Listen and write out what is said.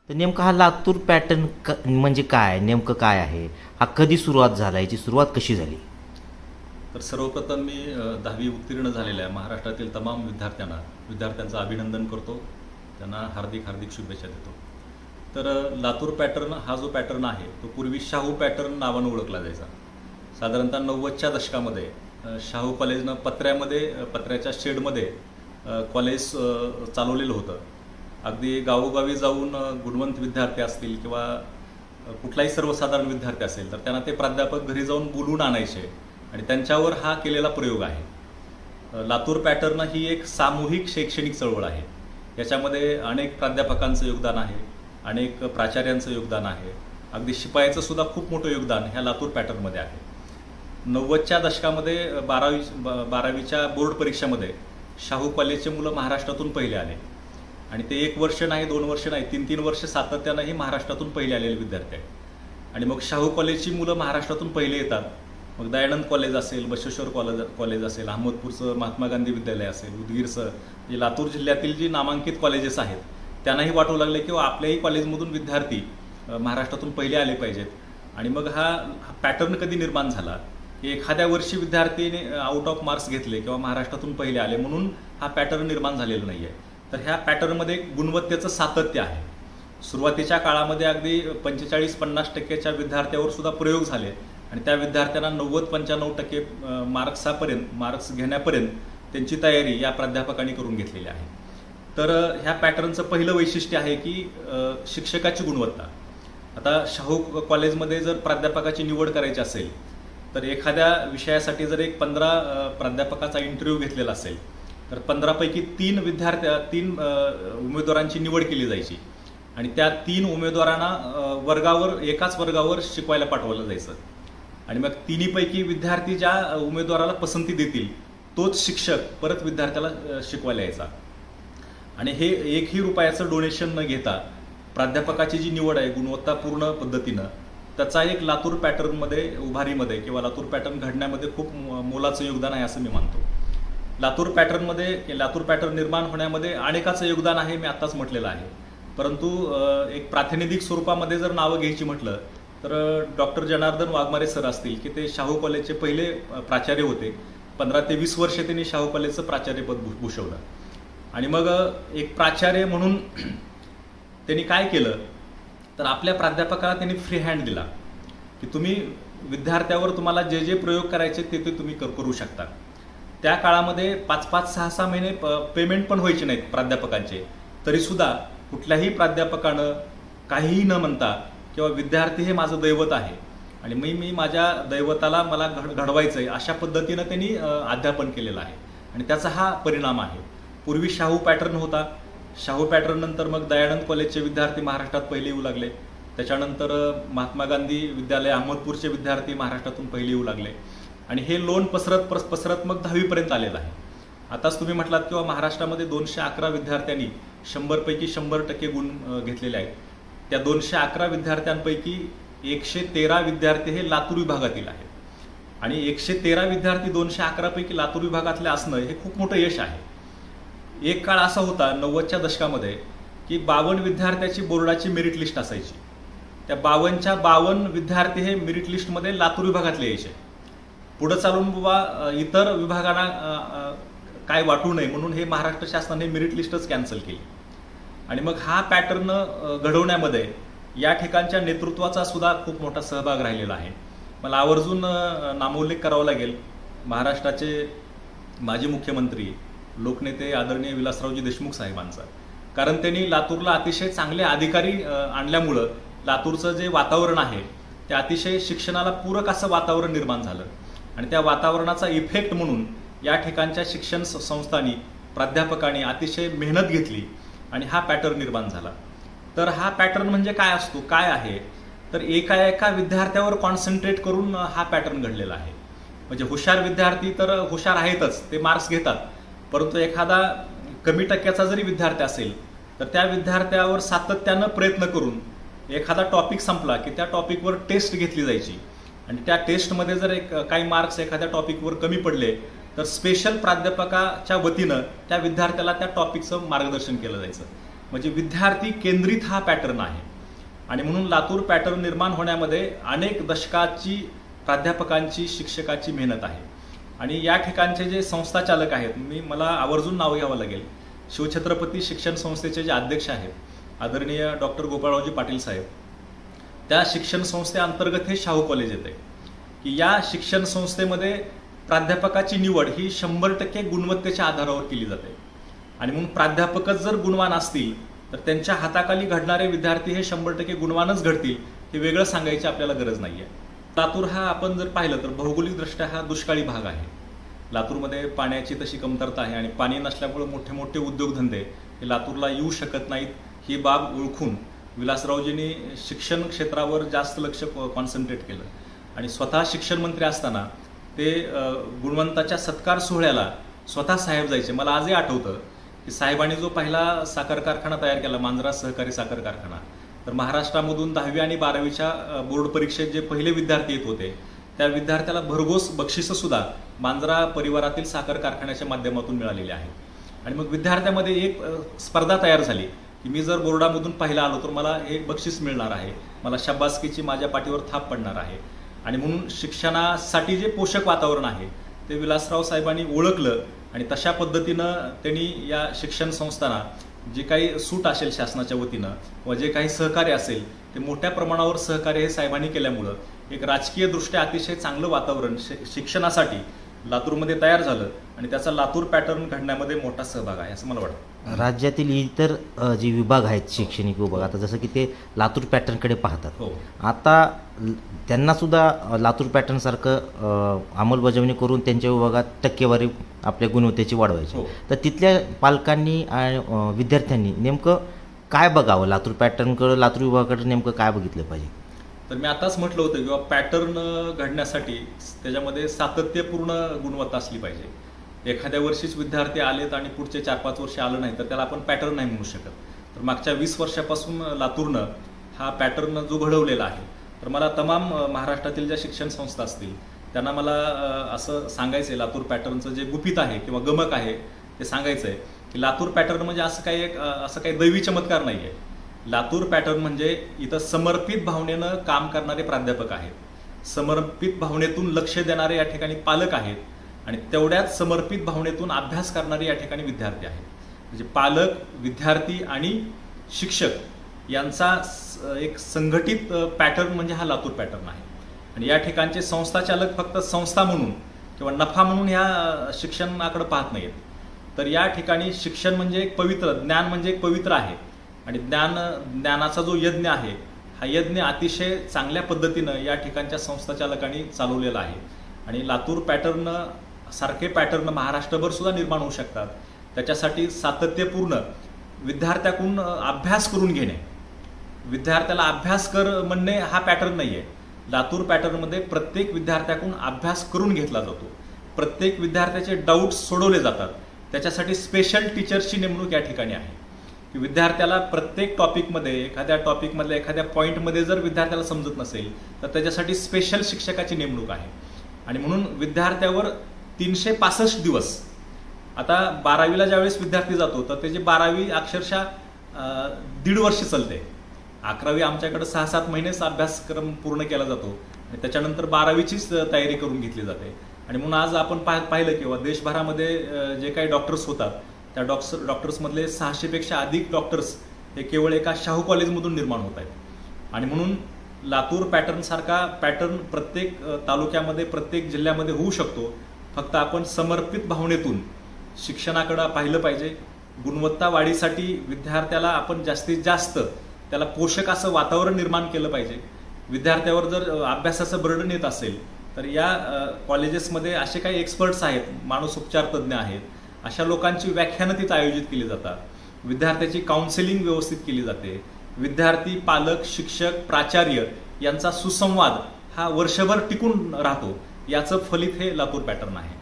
तर नेमका हा लातूर पॅटर्न म्हणजे काय, नेमकं काय आहे, हा कधी सुरुवात झाला, याची सुरुवात कशी झाली? तर सर्वप्रथम मी 10वी उत्तीर्ण झालेल्या महाराष्ट्रातील तमाम विद्यार्थ्यांचं अभिनंदन करतो. त्यांना हार्दिक हार्दिक शुभेच्छा देतो. तर लातूर पॅटर्न हा जो पॅटर्न आहे तो पूर्वी शाहू पॅटर्न नावानं ओळखला जायचा. साधारणतः 90च्या दशकामध्ये शाहू कॉलेजनं पत्र्याच्या शेडमध्ये कॉलेज चालवलेलं होतं. अगदी गावोगावी जाऊन गुणवंत विद्यार्थी असतील किंवा कुठलाही सर्वसाधारण विद्यार्थी असेल तर त्यांना ते प्राध्यापक घरी जाऊन बोलवून आणायचे आणि त्यांच्यावर हा केलेला प्रयोग आहे. लातूर पॅटर्न ही एक सामूहिक शैक्षणिक चळवळ आहे. याच्यामध्ये अनेक प्राध्यापकांचं योगदान आहे, अनेक प्राचार्यांचं योगदान आहे, अगदी शिपायाचं सुद्धा खूप मोठं योगदान ह्या लातूर पॅटर्नमध्ये आहे. 90च्या दशकामध्ये 12वीच्या बोर्ड परीक्षेमध्ये शाहू कॉलेजचे मुलं महाराष्ट्रातून पहिले आले आणि ते 1 वर्ष नाही, 2 वर्ष नाही, 3 वर्ष सातत्यानंही महाराष्ट्रातून पहिले आलेले विद्यार्थी आहेत. आणि मग शाहू कॉलेजची मुलं महाराष्ट्रातून पहिले येतात. मग दयानंद कॉलेज असेल, बसवेश्वर कॉलेज असेल, अहमदपूरचं महात्मा गांधी विद्यालय असेल, उदगीरचं, जे लातूर जिल्ह्यातील जी नामांकित कॉलेजेस आहेत त्यांनाही वाटू लागले की आपल्याही कॉलेजमधून विद्यार्थी महाराष्ट्रातून पहिले आले पाहिजेत. आणि मग हा पॅटर्न कधी निर्माण झाला की एखाद्या वर्षी विद्यार्थीने आउट ऑफ मार्क्स घेतले किंवा महाराष्ट्रातून पहिले आले म्हणून हा पॅटर्न निर्माण झालेला नाही आहे. तर ह्या पॅटर्नमध्ये गुणवत्तेचं सातत्य आहे. सुरुवातीच्या काळामध्ये अगदी 45-50% विद्यार्थ्यावर सुद्धा प्रयोग झाले आणि त्या विद्यार्थ्यांना 90-95% मार्क्स घेण्यापर्यंत त्यांची तयारी या प्राध्यापकांनी करून घेतलेली आहे. तर ह्या पॅटर्नचं पहिलं वैशिष्ट्य आहे की शिक्षकाची गुणवत्ता. आता शाहू कॉलेजमध्ये जर प्राध्यापकाची निवड करायची असेल तर एखाद्या विषयासाठी जर एक 15 प्राध्यापकाचा इंटरव्ह्यू घेतलेला असेल तर 15 पैकी 3 उमेदवारांची निवड केली जायची आणि त्या 3 उमेदवारांना एकाच वर्गावर शिकवायला पाठवलं जायचं. आणि मग 3 पैकी विद्यार्थी ज्या उमेदवाराला पसंती देतील तोच शिक्षक परत विद्यार्थ्याला शिकवायला यायचा. आणि हे 1ही रुपयाचं डोनेशन न घेता प्राध्यापकाची जी निवड आहे गुणवत्तापूर्ण पद्धतीनं, त्याचा एक लातूर पॅटर्नमध्ये उभारीमध्ये किंवा लातूर पॅटर्न घडण्यामध्ये खूप मोलाचं योगदान आहे असं मी मानतो. लातूर पॅटर्न निर्माण होण्यामध्ये अनेकाचं योगदान आहे, मी आत्ताच म्हटलेलं आहे. परंतु एक प्रातिनिधिक स्वरूपामध्ये जर नावं घ्यायची म्हटलं तर डॉक्टर जनार्दन वाघमारे सर असतील की ते शाहू कॉलेजचे पहिले प्राचार्य होते. 15 ते 20 वर्षे त्यांनी शाहू कॉलेजचं प्राचार्यपद भूषवलं. आणि मग एक प्राचार्य म्हणून त्यांनी काय केलं तर आपल्या प्राध्यापकाला त्यांनी फ्री हँड दिला की तुम्ही विद्यार्थ्यावर तुम्हाला जे जे प्रयोग करायचे ते तुम्ही करू शकता. त्या काळामध्ये 5-5, 6-6 महिने पेमेंट पण व्हायचे नाहीत प्राध्यापकांचे. तरीसुद्धा कुठल्याही प्राध्यापकानं काहीही न म्हणता किंवा विद्यार्थी हे माझं दैवत आहे आणि मी माझ्या दैवताला मला घडवायचं आहे अशा पद्धतीनं त्यांनी अध्यापन केलेलं आहे आणि त्याचा हा परिणाम आहे. पूर्वी शाहू पॅटर्न होता. शाहू पॅटर्न नंतर मग दयानंद कॉलेजचे विद्यार्थी महाराष्ट्रात पहिले येऊ लागले. त्याच्यानंतर महात्मा गांधी विद्यालय अहमदपूरचे विद्यार्थी महाराष्ट्रातून पहिले येऊ लागले आणि हे लोन पसरत मग 10वीपर्यंत आलेलं आहे. आताच तुम्ही म्हटलात किंवा महाराष्ट्रामध्ये 211 विद्यार्थ्यांनी 100 पैकी 100% गुण घेतलेले आहेत. त्या 211 विद्यार्थ्यांपैकी 113 विद्यार्थी हे लातूर विभागातील आहेत आणि 113 विद्यार्थी 211 पैकी लातूर विभागातले असणं हे खूप मोठं यश आहे. एक काळ असा होता 90च्या दशकामध्ये की 52 विद्यार्थ्याची बोर्डाची मेरिट लिस्ट असायची. त्या 52च्या 52 विद्यार्थी हे मेरिट लिस्टमध्ये लातूर विभागातले यायचे. पुढं चालून बाबा इतर विभागांना काय वाटू नये म्हणून हे महाराष्ट्र शासनाने मेरिट लिस्टच कॅन्सल केली. आणि मग हा पॅटर्न घडवण्यामध्ये या ठिकाणच्या नेतृत्वाचा सुद्धा खूप मोठा सहभाग राहिलेला आहे. मला आवर्जून नामोल्लेख करावा लागेल महाराष्ट्राचे माजी मुख्यमंत्री लोकनेते आदरणीय विलासरावजी देशमुख साहेबांचा. कारण त्यांनी लातूरला अतिशय चांगले अधिकारी आणल्यामुळं लातूरचं जे वातावरण आहे ते अतिशय शिक्षणाला पूरक असं वातावरण निर्माण झालं आणि त्या वातावरणाचा इफेक्ट म्हणून या ठिकाणच्या शिक्षण संस्थांनी प्राध्यापकांनी अतिशय मेहनत घेतली आणि हा पॅटर्न निर्माण झाला. तर हा पॅटर्न म्हणजे काय असतो, काय आहे तर एका विद्यार्थ्यावर कॉन्सन्ट्रेट करून हा पॅटर्न घडलेला आहे. म्हणजे हुशार विद्यार्थी तर हुशार आहेतच, ते मार्क्स घेतात. परंतु एखादा कमी टक्क्याचा जरी विद्यार्थी असेल तर त्या विद्यार्थ्यावर सातत्यानं प्रयत्न करून एखादा टॉपिक संपला की त्या टॉपिकवर टेस्ट घेतली जायची आणि त्या टेस्टमध्ये जर काही मार्क्स एखाद्या टॉपिकवर कमी पडले तर स्पेशल प्राध्यापकाच्या वतीनं त्या विद्यार्थ्याला त्या टॉपिकचं मार्गदर्शन केलं जायचं. म्हणजे विद्यार्थी केंद्रित हा पॅटर्न आहे. आणि म्हणून लातूर पॅटर्न निर्माण होण्यामध्ये अनेक दशकाची प्राध्यापकांची, शिक्षकाची मेहनत आहे. आणि या ठिकाणचे जे संस्थाचालक आहेत, मला आवर्जून नाव घ्यावं लागेल, शिवछत्रपती शिक्षण संस्थेचे जे अध्यक्ष आहेत आदरणीय डॉक्टर गोपाळरावजी पाटील साहेब, त्या शिक्षण संस्थेअंतर्गत हे शाहू कॉलेज येते की या शिक्षण संस्थेमध्ये प्राध्यापकाची निवड ही 100% गुणवत्तेच्या आधारावर केली जाते. आणि म्हणून प्राध्यापकच जर गुणवान असतील तर त्यांच्या हाताखाली घडणारे विद्यार्थी हे 100% गुणवानच घडतील, हे वेगळं सांगायची आपल्याला गरज नाही आहे. लातूर हा आपण जर पाहिलं तर भौगोलिकदृष्ट्या हा दुष्काळी भाग आहे. लातूरमध्ये पाण्याची तशी कमतरता आहे आणि पाणी नसल्यामुळे मोठे मोठे उद्योगधंदे हे लातूरला येऊ शकत नाहीत. ही बाब ओळखून विलासरावजींनी शिक्षण क्षेत्रावर जास्त लक्ष कॉन्सन्ट्रेट केलं आणि स्वतः शिक्षण मंत्री असताना ते गुणवंताच्या सत्कार सोहळ्याला स्वतः साहेब जायचे. मला आजही आठवतं की साहेबांनी जो पहिला साखर कारखाना तयार केला, मांजरा सहकारी साखर कारखाना, तर महाराष्ट्रामधून 10वी आणि 12वीच्या बोर्ड परीक्षेत जे पहिले विद्यार्थी येत होते त्या विद्यार्थ्याला भरघोस बक्षिसं सुद्धा मांजरा परिवारातील साखर कारखान्याच्या माध्यमातून मिळालेली आहे. आणि मग विद्यार्थ्यामध्ये एक स्पर्धा तयार झाली की मी जर बोर्डामधून पहिला आलो तर मला हे बक्षीस मिळणार आहे, मला शाबासकीची माझ्या पाठीवर थाप पडणार आहे. आणि म्हणून शिक्षणासाठी जे पोषक वातावरण आहे ते विलासराव साहेबांनी ओळखलं आणि तशा पद्धतीनं त्यांनी या शिक्षण संस्थांना जे काही सूट असेल शासनाच्या वतीनं व जे काही सहकार्य असेल ते मोठ्या प्रमाणावर सहकार्य हे साहेबांनी केल्यामुळं एक राजकीयदृष्ट्या अतिशय चांगलं वातावरण शिक्षणासाठी लातूरमध्ये तयार झालं आणि त्याचा लातूर पॅटर्न घडण्यामध्ये मोठा सहभाग आहे असं मला वाटतं. राज्यातील इतर जे विभाग आहेत, शैक्षणिक विभाग, आता जसं की ते लातूर पॅटर्नकडे पाहतात, आता त्यांना सुद्धा लातूर पॅटर्न सारखं अंमलबजावणी करून त्यांच्या विभागात टक्केवारी आपल्या गुणवत्तेची वाढवायची. तर तिथल्या पालकांनी आणि विद्यार्थ्यांनी नेमकं काय बघावं, लातूर पॅटर्नकडं, लातूर विभागाकडे नेमकं काय बघितलं पाहिजे? तर मी आताच म्हटलं होतं किंवा पॅटर्न घडण्यासाठी त्याच्यामध्ये सातत्यपूर्ण गुणवत्ता असली पाहिजे. एखाद्या वर्षीच विद्यार्थी आलेत आणि पुढचे 4-5 वर्ष आलं नाही तर त्याला आपण पॅटर्न नाही म्हणू शकत. तर मागच्या 20 वर्षापासून लातूरनं हा पॅटर्न जो घडवलेला आहे, तर मला तमाम महाराष्ट्रातील ज्या शिक्षण संस्था असतील त्यांना मला असं सांगायचं आहे, लातूर पॅटर्नचं जे गुपित आहे किंवा गमक आहे ते सांगायचं आहे की लातूर पॅटर्न म्हणजे असं काही दैवी चमत्कार नाही आहे. लातूर पॅटर्न म्हणजे इथं समर्पित भावनेनं काम करणारे प्राध्यापक आहेत, समर्पित भावनेतून लक्ष देणारे या ठिकाणी पालक आहेत आणि तेवढ्याच समर्पित भावनेतून अभ्यास करणारे या ठिकाणी विद्यार्थी आहेत. म्हणजे पालक, विद्यार्थी आणि शिक्षक यांचा एक संघटित पॅटर्न म्हणजे हा लातूर पॅटर्न आहे. आणि या ठिकाणचे संस्थाचालक फक्त संस्था म्हणून किंवा नफा म्हणून ह्या शिक्षणाकडे पाहत नाहीत. तर या ठिकाणी शिक्षण म्हणजे एक पवित्र, ज्ञान म्हणजे एक पवित्र आहे आणि ज्ञानाचा जो यज्ञ आहे हा यज्ञ अतिशय चांगल्या पद्धतीनं या ठिकाणच्या संस्थाचालकांनी चालवलेला आहे. आणि लातूर पॅटर्न सारखे पॅटर्न महाराष्ट्रभर सुद्धा निर्माण होऊ शकतात. त्याच्यासाठी सातत्यपूर्ण विद्यार्थ्याकडून अभ्यास करून घेणे, विद्यार्थ्याला अभ्यास कर म्हणणे हा पॅटर्न नाही आहे. लातूर पॅटर्नमध्ये प्रत्येक विद्यार्थ्याकडून अभ्यास करून घेतला जातो, प्रत्येक विद्यार्थ्याचे डाऊट्स सोडवले जातात. त्याच्यासाठी स्पेशल टीचर्सची नेमणूक या ठिकाणी आहे की विद्यार्थ्याला प्रत्येक टॉपिकमध्ये एखाद्या पॉईंटमध्ये जर विद्यार्थ्याला समजत नसेल तर त्याच्यासाठी स्पेशल शिक्षकाची नेमणूक आहे. आणि म्हणून विद्यार्थ्यावर 365 दिवस, आता 12वीला ज्यावेळेस विद्यार्थी जातो तर त्याची 12वी अक्षरशः 1.5 वर्ष चालते. 11वी आमच्याकडे 6-7 महिनेच अभ्यासक्रम पूर्ण केला जातो आणि त्याच्यानंतर 12वीचीच तयारी करून घेतली जाते. आणि म्हणून आज आपण पाहिलं किंवा देशभरामध्ये जे काही डॉक्टर्स होतात त्या डॉक्टर्समधले 600पेक्षा अधिक डॉक्टर्स हे केवळ एका शाहू कॉलेजमधून निर्माण होत आहेत. आणि म्हणून लातूर पॅटर्न सारखा पॅटर्न प्रत्येक तालुक्यामध्ये, प्रत्येक जिल्ह्यामध्ये होऊ शकतो. फक्त आपण समर्पित भावनेतून शिक्षणाकडे पाहिलं पाहिजे. गुणवत्ता वाढीसाठी विद्यार्थ्याला आपण जास्तीत जास्त त्याला पोषक असं वातावरण निर्माण केलं पाहिजे. विद्यार्थ्यावर जर अभ्यासाचं बर्डन येत असेल तर या कॉलेजेसमध्ये असे काही एक्सपर्ट्स आहेत, मानसोपचार तज्ज्ञ आहेत, अशा लोकांची व्याख्यानं तिथं आयोजित केली जातात. विद्यार्थ्याची काउन्सिलिंग व्यवस्थित केली जाते. विद्यार्थी, पालक, शिक्षक, प्राचार्य यांचा सुसंवाद हा वर्षभर टिकून राहतो. याचं फलित हे लातूर पॅटर्न आहे.